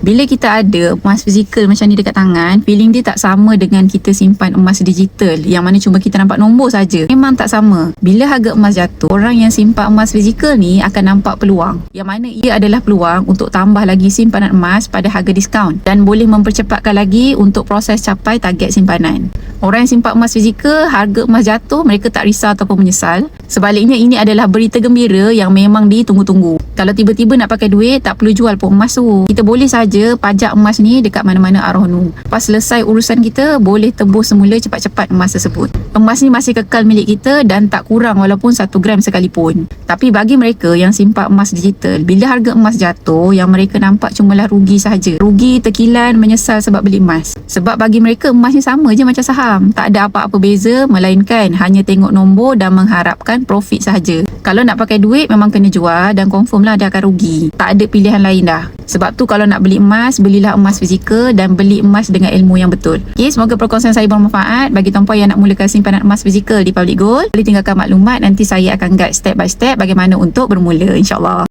Bila kita ada emas fizikal macam ni dekat tangan, feeling dia tak sama dengan kita simpan emas digital yang mana cuma kita nampak nombor saja. Memang tak sama. Bila harga emas jatuh, orang yang simpan emas fizikal ni akan nampak peluang, yang mana ia adalah peluang untuk tambah lagi simpanan emas pada harga diskaun dan boleh mempercepatkan lagi untuk proses capai target simpanan. Orang yang simpan emas fizikal, harga emas jatuh, mereka tak risau ataupun menyesal. Sebaliknya, ini adalah berita gembira yang memang ditunggu-tunggu. Kalau tiba-tiba nak pakai duit, tak perlu jual pun emas tu. Kita boleh saja pajak emas ni dekat mana-mana arwah nu. Pas selesai urusan kita, boleh tebus semula cepat-cepat emas tersebut. Emas ni masih kekal milik kita dan tak kurang walaupun 1 gram sekalipun. Tapi bagi mereka yang simpan emas digital, bila harga emas jatuh, yang mereka nampak cumalah rugi sahaja. Rugi, terkilan, menyesal sebab beli emas. Sebab bagi mereka emas ni sama je macam saham. Tak ada apa-apa beza, melainkan hanya tengok nombor dan mengharapkan profit sahaja. Kalau nak pakai duit, memang kena jual dan confirm lah dia akan rugi. Tak ada pilihan lain dah. Sebab tu kalau nak beli emas, belilah emas fizikal dan beli emas dengan ilmu yang betul. Okay, semoga perkongsian saya bermanfaat. Bagi tuan-puan yang nak mulakan simpanan emas fizikal di Public Gold, boleh tinggalkan maklumat, nanti saya akan guide step by step bagaimana untuk bermula, insyaAllah.